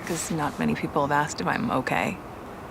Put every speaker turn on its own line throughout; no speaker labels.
because not many people have asked if I'm okay.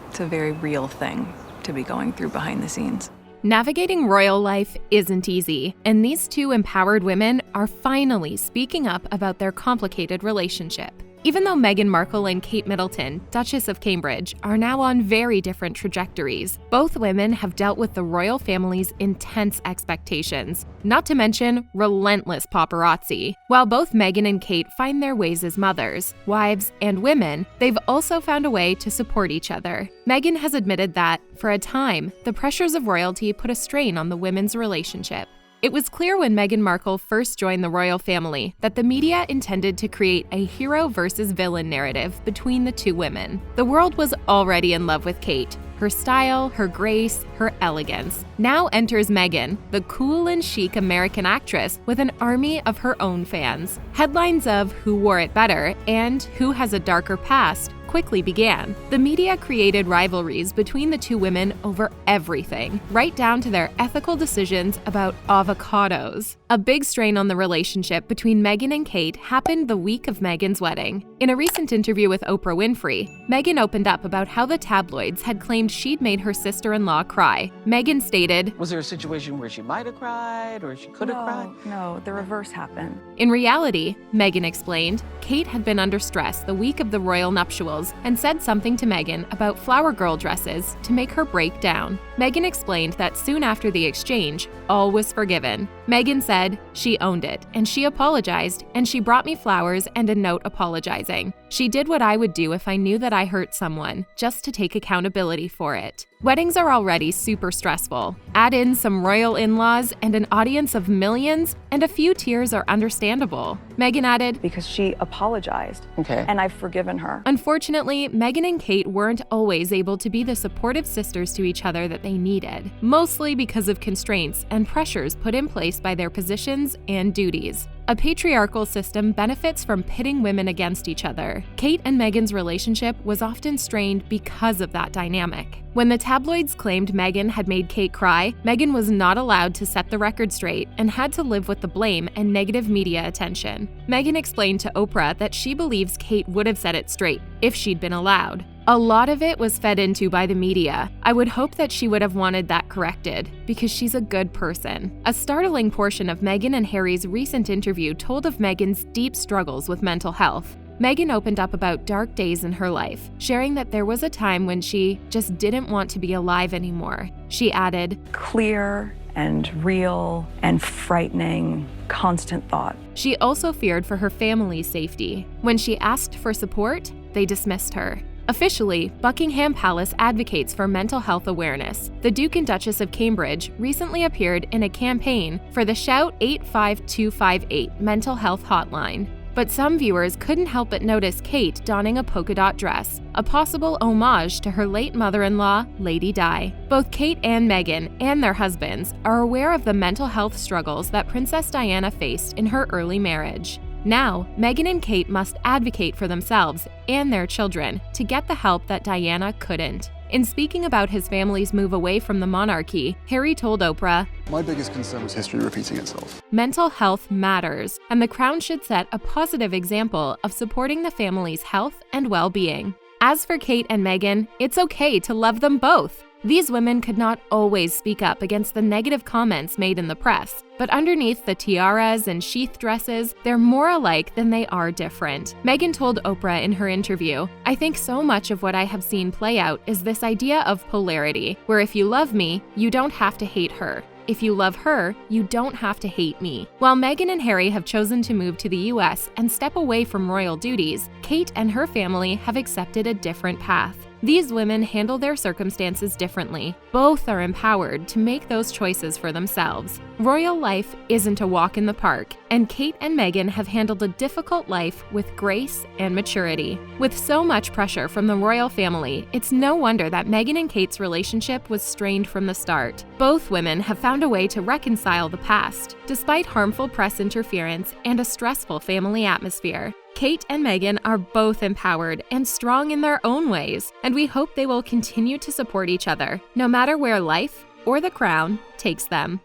It's a very real thing to be going through behind the scenes.
Navigating royal life isn't easy, and these two empowered women are finally speaking up about their complicated relationship. Even though Meghan Markle and Kate Middleton, Duchess of Cambridge, are now on very different trajectories, both women have dealt with the royal family's intense expectations, not to mention relentless paparazzi. While both Meghan and Kate find their ways as mothers, wives, and women, they've also found a way to support each other. Meghan has admitted that, for a time, the pressures of royalty put a strain on the women's relationship. It was clear when Meghan Markle first joined the royal family that the media intended to create a hero versus villain narrative between the two women. The world was already in love with Kate. Her style, her grace, her elegance. Now enters Meghan, the cool and chic American actress with an army of her own fans. Headlines of who wore it better and who has a darker past quickly began. The media created rivalries between the two women over everything, right down to their ethical decisions about avocados. A big strain on the relationship between Meghan and Kate happened the week of Meghan's wedding. In a recent interview with Oprah Winfrey, Meghan opened up about how the tabloids had claimed she'd made her sister-in-law cry. Meghan stated,
"Was there a situation where she might have cried or she could have cried?"
No, the reverse happened.
In reality, Meghan explained, Kate had been under stress the week of the royal nuptials and said something to Meghan about flower girl dresses to make her break down. Meghan explained that soon after the exchange, all was forgiven. Meghan said she owned it, and she apologized, and she brought me flowers and a note apologizing. She did what I would do if I knew that I hurt someone, just to take accountability for it. Weddings are already super stressful. Add in some royal in-laws and an audience of millions, and a few tears are understandable. Meghan added,
Because she apologized.
Okay.
And I've forgiven her.
Unfortunately, Meghan and Kate weren't always able to be the supportive sisters to each other that they needed, mostly because of constraints and pressures put in place by their positions and duties. A patriarchal system benefits from pitting women against each other. Kate and Meghan's relationship was often strained because of that dynamic. When the tabloids claimed Meghan had made Kate cry, Meghan was not allowed to set the record straight and had to live with the blame and negative media attention. Meghan explained to Oprah that she believes Kate would have set it straight if she'd been allowed. A lot of it was fed into by the media. I would hope that she would have wanted that corrected, because she's a good person. A startling portion of Meghan and Harry's recent interview told of Meghan's deep struggles with mental health. Meghan opened up about dark days in her life, sharing that there was a time when she just didn't want to be alive anymore. She added,
Clear and real and frightening, constant thought.
She also feared for her family's safety. When she asked for support, they dismissed her. Officially, Buckingham Palace advocates for mental health awareness. The Duke and Duchess of Cambridge recently appeared in a campaign for the Shout 85258 mental health hotline. But some viewers couldn't help but notice Kate donning a polka dot dress, a possible homage to her late mother-in-law, Lady Di. Both Kate and Meghan and their husbands are aware of the mental health struggles that Princess Diana faced in her early marriage. Now, Meghan and Kate must advocate for themselves and their children to get the help that Diana couldn't. In speaking about his family's move away from the monarchy, Harry told Oprah,
"My biggest concern was history repeating itself.
Mental health matters, and the Crown should set a positive example of supporting the family's health and well-being. As for Kate and Meghan, it's okay to love them both. These women could not always speak up against the negative comments made in the press, but underneath the tiaras and sheath dresses, they're more alike than they are different." Meghan told Oprah in her interview, "I think so much of what I have seen play out is this idea of polarity, where if you love me, you don't have to hate her. If you love her, you don't have to hate me." While Meghan and Harry have chosen to move to the US and step away from royal duties, Kate and her family have accepted a different path. These women handle their circumstances differently. Both are empowered to make those choices for themselves. Royal life isn't a walk in the park, and Kate and Meghan have handled a difficult life with grace and maturity. With so much pressure from the royal family, it's no wonder that Meghan and Kate's relationship was strained from the start. Both women have found a way to reconcile the past, despite harmful press interference and a stressful family atmosphere. Kate and Meghan are both empowered and strong in their own ways, and we hope they will continue to support each other, no matter where life or the crown takes them.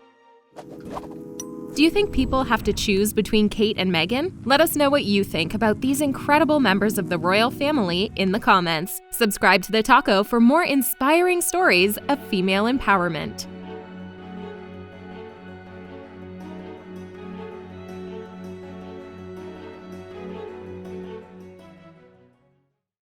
Do you think people have to choose between Kate and Meghan? Let us know what you think about these incredible members of the royal family in the comments. Subscribe to The Taco for more inspiring stories of female empowerment.